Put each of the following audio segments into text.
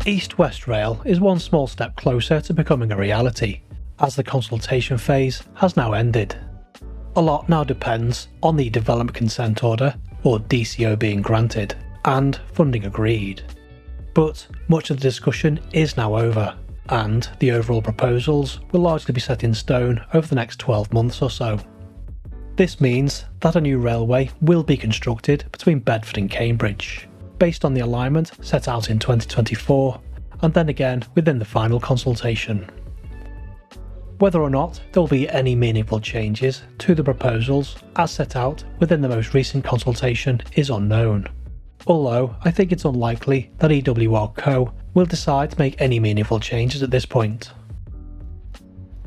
East-West Rail is one small step closer to becoming a reality, as the consultation phase has now ended. A lot now depends on the Development Consent Order, or DCO, being granted, and funding agreed. But much of the discussion is now over, and the overall proposals will largely be set in stone over the next 12 months or so. This means that a new railway will be constructed between Bedford and Cambridge, based on the alignment set out in 2024, and then again within the final consultation. Whether or not there will be any meaningful changes to the proposals as set out within the most recent consultation is unknown, although I think it's unlikely that EWR Co will decide to make any meaningful changes at this point.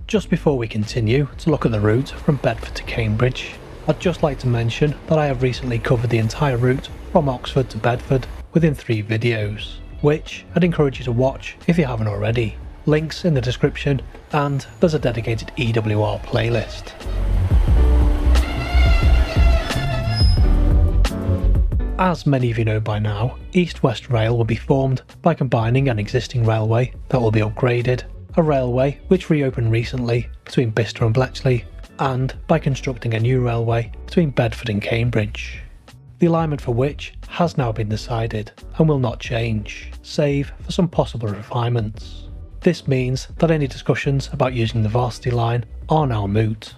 Just before we continue to look at the route from Bedford to Cambridge, I'd just like to mention that I have recently covered the entire route from Oxford to Bedford within 3 videos, which I'd encourage you to watch if you haven't already. Links in the description, and there's a dedicated EWR playlist. As many of you know by now, East-West Rail will be formed by combining an existing railway that will be upgraded, a railway which reopened recently between Bicester and Bletchley, and by constructing a new railway between Bedford and Cambridge. The alignment for which has now been decided and will not change, save for some possible refinements. This means that any discussions about using the Varsity line are now moot.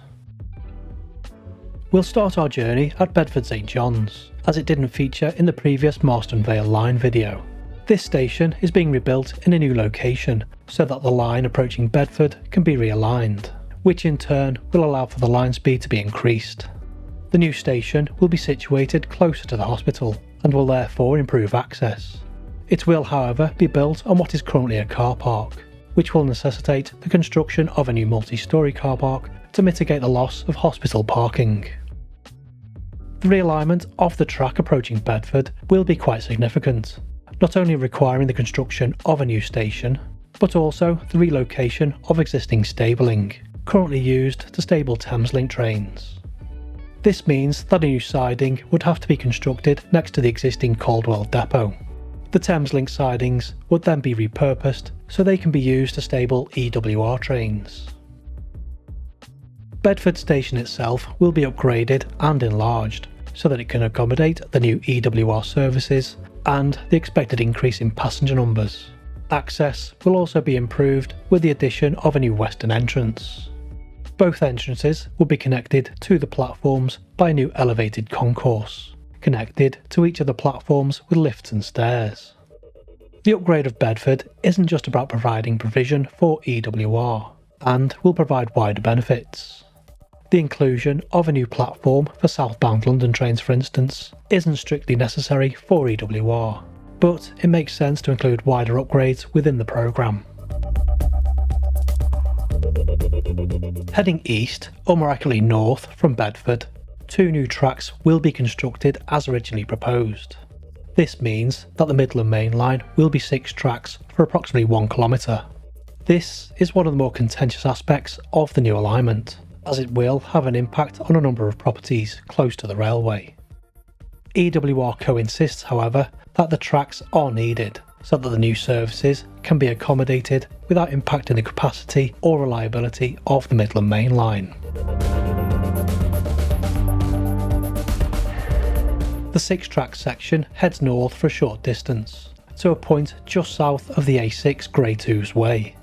We'll start our journey at Bedford St John's, as it didn't feature in the previous Marston Vale line video. This station is being rebuilt in a new location so that the line approaching Bedford can be realigned, which in turn will allow for the line speed to be increased. The new station will be situated closer to the hospital and will therefore improve access. It will, however, be built on what is currently a car park, which will necessitate the construction of a new multi-storey car park to mitigate the loss of hospital parking. The realignment of the track approaching Bedford will be quite significant, not only requiring the construction of a new station, but also the relocation of existing stabling, currently used to stable Thameslink trains. This means that a new siding would have to be constructed next to the existing Caldwell depot. The Thameslink sidings would then be repurposed so they can be used to stable EWR trains. Bedford station itself will be upgraded and enlarged so that it can accommodate the new EWR services and the expected increase in passenger numbers. Access will also be improved with the addition of a new western entrance. Both entrances will be connected to the platforms by a new elevated concourse, connected to each of the platforms with lifts and stairs. The upgrade of Bedford isn't just about providing provision for EWR, and will provide wider benefits. The inclusion of a new platform for southbound London trains, for instance, isn't strictly necessary for EWR, but it makes sense to include wider upgrades within the programme. Heading east, or more accurately north, from Bedford, 2 new tracks will be constructed as originally proposed. This means that the Midland Main Line will be 6 tracks for approximately 1 kilometre. This is one of the more contentious aspects of the new alignment, as it will have an impact on a number of properties close to the railway. EWR Co insists, however, that the tracks are needed so that the new services can be accommodated without impacting the capacity or reliability of the Midland Main Line. The 6-track section heads north for a short distance, to a point just south of the A6 Great Ouse Way.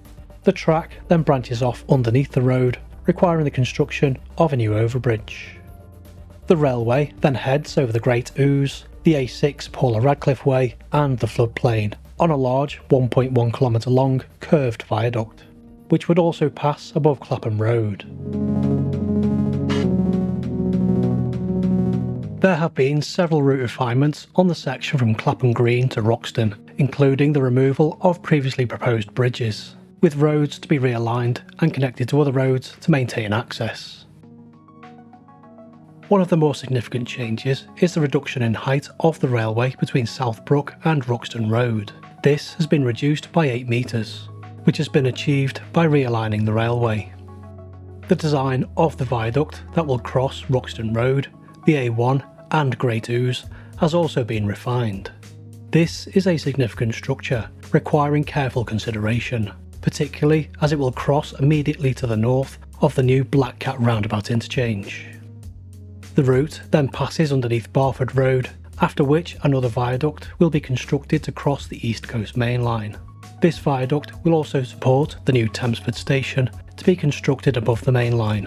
The track then branches off underneath the road, requiring the construction of a new overbridge. The railway then heads over the Great Ouse, the A6 Paula Radcliffe Way and the floodplain on a large 1.1 km long curved viaduct, which would also pass above Clapham Road. There have been several route refinements on the section from Clapham Green to Roxton, including the removal of previously proposed bridges, with roads to be realigned and connected to other roads to maintain access. One of the more significant changes is the reduction in height of the railway between Southbrook and Roxton Road. This has been reduced by 8 metres, which has been achieved by realigning the railway. The design of the viaduct that will cross Roxton Road, the A1 and Great Ouse has also been refined. This is a significant structure, requiring careful consideration, particularly as it will cross immediately to the north of the new Black Cat roundabout interchange. The route then passes underneath Barford Road, after which another viaduct will be constructed to cross the East Coast Main Line. This viaduct will also support the new Tempsford station to be constructed above the main line.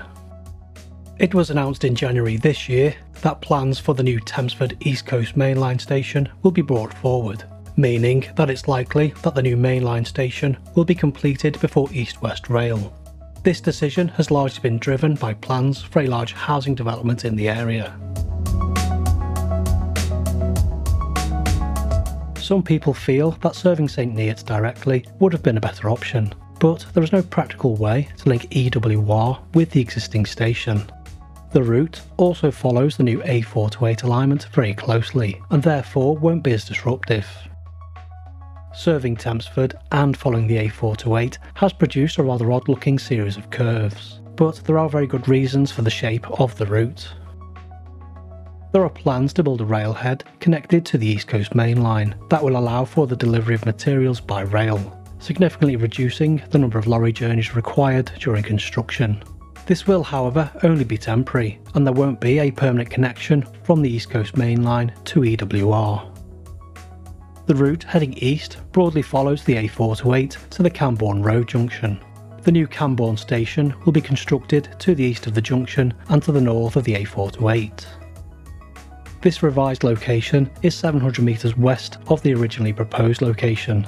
It was announced in January this year that plans for the new Tempsford East Coast Main Line station will be brought forward, meaning that it's likely that the new main line station will be completed before East West Rail. This decision has largely been driven by plans for a large housing development in the area. Some people feel that serving St Neots directly would have been a better option, but there is no practical way to link EWR with the existing station. The route also follows the new A4 to 8 alignment very closely, and therefore won't be as disruptive. Serving Tempsford and following the A4 to 8 has produced a rather odd looking series of curves, but there are very good reasons for the shape of the route. There are plans to build a railhead connected to the East Coast Main Line that will allow for the delivery of materials by rail, significantly reducing the number of lorry journeys required during construction. This will, however, only be temporary, and there won't be a permanent connection from the East Coast Main Line to EWR. The route heading east broadly follows the A4 to 8 to the Cambourne Road junction. The new Cambourne station will be constructed to the east of the junction and to the north of the A4 to 8. This revised location is 700 metres west of the originally proposed location.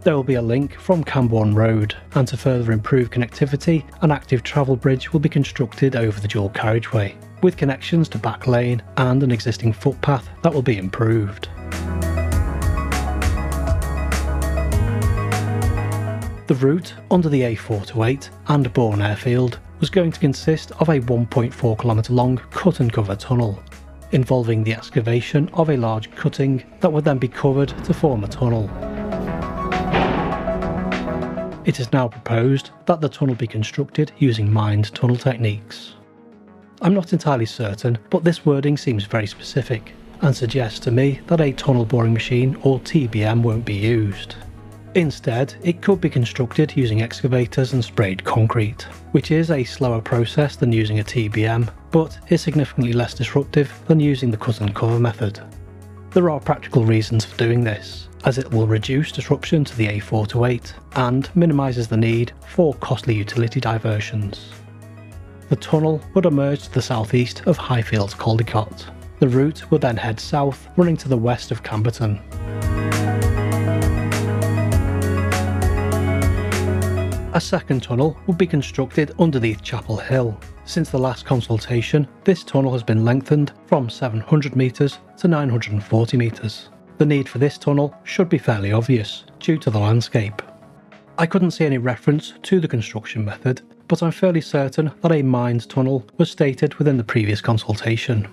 There will be a link from Cambourne Road, and to further improve connectivity, an active travel bridge will be constructed over the dual carriageway, with connections to Back Lane and an existing footpath that will be improved. The route under the A4 to 8 and Bourne Airfield was going to consist of a 1.4 km long cut and cover tunnel, involving the excavation of a large cutting that would then be covered to form a tunnel. It is now proposed that the tunnel be constructed using mined tunnel techniques. I'm not entirely certain, but this wording seems very specific and suggests to me that a tunnel boring machine or TBM won't be used. Instead, it could be constructed using excavators and sprayed concrete, which is a slower process than using a TBM, but is significantly less disruptive than using the cut and cover method. There are practical reasons for doing this, as it will reduce disruption to the A4 to 8 and minimises the need for costly utility diversions. The tunnel would emerge to the southeast of Highfields Caldicot. The route would then head south, running to the west of Cambourne. A second tunnel would be constructed underneath Chapel Hill. Since the last consultation, this tunnel has been lengthened from 700 metres to 940 metres. The need for this tunnel should be fairly obvious, due to the landscape. I couldn't see any reference to the construction method, but I'm fairly certain that a mined tunnel was stated within the previous consultation.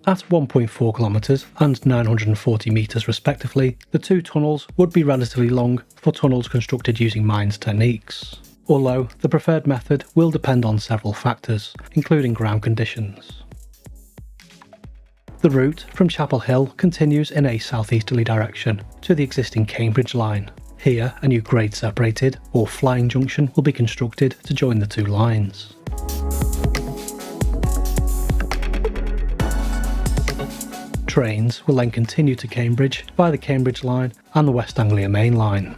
At 1.4 km and 940 metres respectively, the two tunnels would be relatively long for tunnels constructed using mined techniques, although the preferred method will depend on several factors, including ground conditions. The route from Chapel Hill continues in a southeasterly direction to the existing Cambridge line. Here, a new grade separated or flying junction will be constructed to join the two lines. Trains will then continue to Cambridge via the Cambridge line and the West Anglia Main Line.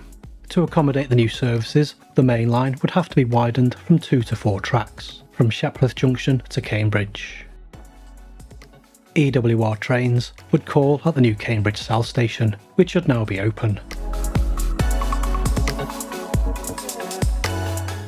To accommodate the new services, the main line would have to be widened from 2 to 4 tracks, from Shepworth Junction to Cambridge. EWR trains would call at the new Cambridge South Station, which should now be open.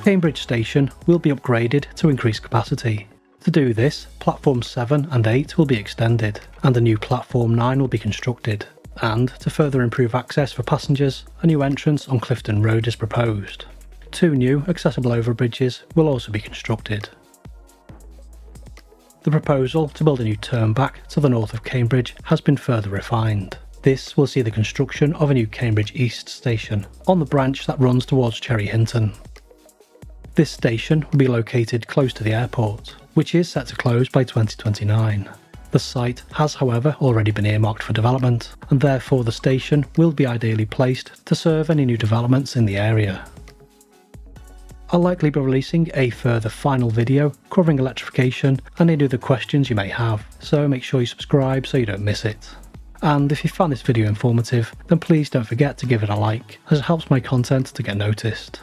Cambridge Station will be upgraded to increase capacity. To do this, platforms 7 and 8 will be extended, and a new platform 9 will be constructed. And to further improve access for passengers, a new entrance on Clifton Road is proposed. 2 new accessible overbridges will also be constructed. The proposal to build a new turnback to the north of Cambridge has been further refined. This will see the construction of a new Cambridge East station on the branch that runs towards Cherry Hinton. This station will be located close to the airport, which is set to close by 2029. The site has, however, already been earmarked for development, and therefore the station will be ideally placed to serve any new developments in the area. I'll likely be releasing a further final video covering electrification and any other questions you may have, so make sure you subscribe so you don't miss it. And if you found this video informative, then please don't forget to give it a like, as it helps my content to get noticed.